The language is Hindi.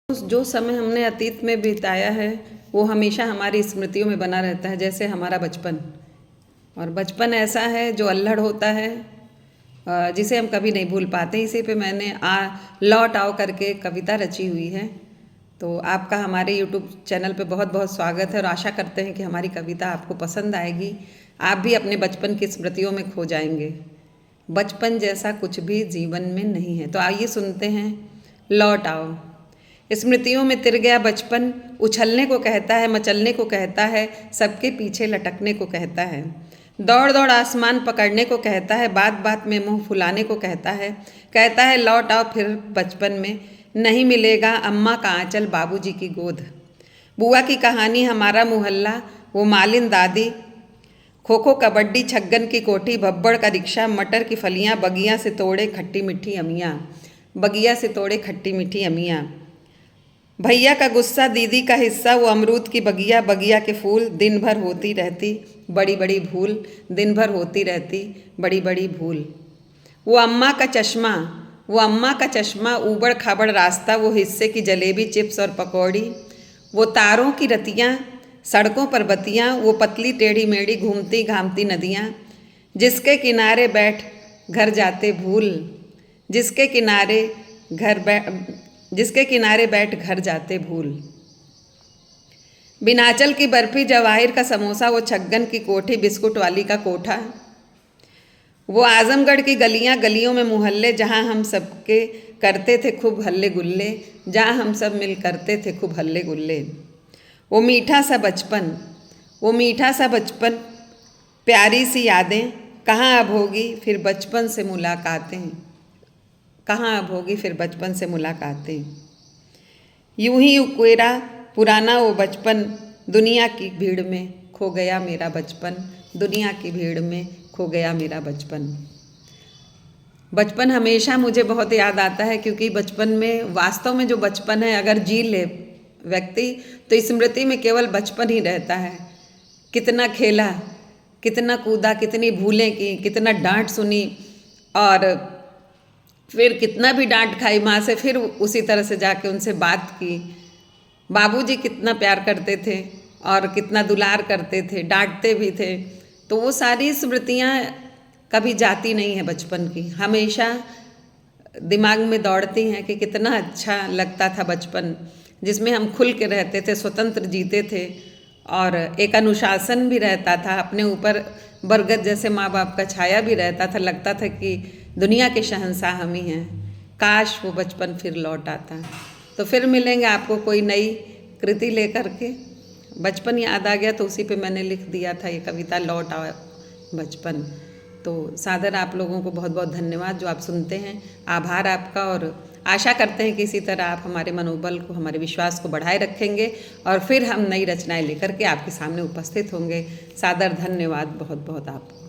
जो समय हमने अतीत में बिताया है वो हमेशा हमारी स्मृतियों में बना रहता है, जैसे हमारा बचपन। और बचपन ऐसा है जो अल्हड़ होता है, जिसे हम कभी नहीं भूल पाते। इसी पे मैंने लौट आओ करके कविता रची हुई है। तो आपका हमारे यूट्यूब चैनल पे बहुत बहुत स्वागत है और आशा करते हैं कि हमारी कविता आपको पसंद आएगी। आप भी अपने बचपन की स्मृतियों में खो जाएंगे। बचपन जैसा कुछ भी जीवन में नहीं है। तो आइए सुनते हैं लौट आओ। स्मृतियों में तिर गया बचपन, उछलने को कहता है, मचलने को कहता है, सबके पीछे लटकने को कहता है। दौड़ दौड़ आसमान पकड़ने को कहता है, बात बात में मुंह फुलाने को कहता है लौट आओ फिर बचपन में, नहीं मिलेगा अम्मा का आंचल बाबूजी की गोद। बुआ की कहानी, हमारा मोहल्ला, वो मालिन दादी, खो खो कबड्डी, छग्गन की कोठी, भब्बड़ का रिक्शा, मटर की फलियाँ, बगिया से तोड़े खट्टी मीठी अमियाँ, बगिया से तोड़े खट्टी मीठी अमियाँ। भैया का गुस्सा, दीदी का हिस्सा, वो अमरूद की बगिया, बगिया के फूल, दिन भर होती रहती बड़ी बड़ी भूल, दिन भर होती रहती बड़ी बड़ी भूल। वो अम्मा का चश्मा, वो अम्मा का चश्मा, ऊबड़ खाबड़ रास्ता, वो हिस्से की जलेबी, चिप्स और पकौड़ी। वो तारों की रतियाँ, सड़कों पर बत्तियाँ, वो पतली टेढ़ी मेढ़ी घूमती घामती नदियाँ, जिसके किनारे बैठ घर जाते भूल, जिसके किनारे बैठ घर जाते भूल। बिनाचल की बर्फी, जवाहिर का समोसा, वो छग्गन की कोठी, बिस्कुट वाली का कोठा। वो आजमगढ़ की गलियां, गलियों में मोहल्ले, जहां हम सबके करते थे खूब हल्ले गुल्ले, जहां हम सब मिल करते थे खूब हल्ले गुल्ले। वो मीठा सा बचपन, वो मीठा सा बचपन, प्यारी सी यादें, कहाँ अब होगी फिर बचपन से मुलाकातें, कहाँ अब होगी फिर बचपन से मुलाकातें। यूं ही उकेरा पुराना वो बचपन, दुनिया की भीड़ में खो गया मेरा बचपन, दुनिया की भीड़ में खो गया मेरा बचपन। बचपन हमेशा मुझे बहुत याद आता है, क्योंकि बचपन में वास्तव में जो बचपन है अगर जी ले व्यक्ति तो स्मृति में केवल बचपन ही रहता है। कितना खेला, कितना कूदा, कितनी भूलें की, कितना डांट सुनी और फिर कितना भी डांट खाई माँ से, फिर उसी तरह से जाके उनसे बात की। बाबूजी कितना प्यार करते थे और कितना दुलार करते थे, डांटते भी थे। तो वो सारी स्मृतियाँ कभी जाती नहीं है बचपन की, हमेशा दिमाग में दौड़ती हैं कि कितना अच्छा लगता था बचपन, जिसमें हम खुल के रहते थे, स्वतंत्र जीते थे और एक अनुशासन भी रहता था। अपने ऊपर बरगद जैसे माँ बाप का छाया भी रहता था, लगता था कि दुनिया के शहंशाह हम ही हैं। काश वो बचपन फिर लौट आता। तो फिर मिलेंगे आपको कोई नई कृति लेकर के। बचपन याद आ गया तो उसी पे मैंने लिख दिया था ये कविता, लौट आओ बचपन। तो सादर आप लोगों को बहुत बहुत धन्यवाद जो आप सुनते हैं, आभार आपका। और आशा करते हैं कि इसी तरह आप हमारे मनोबल को, हमारे विश्वास को बढ़ाए रखेंगे और फिर हम नई रचनाएं लेकर के आपके सामने उपस्थित होंगे। सादर धन्यवाद बहुत बहुत आपको।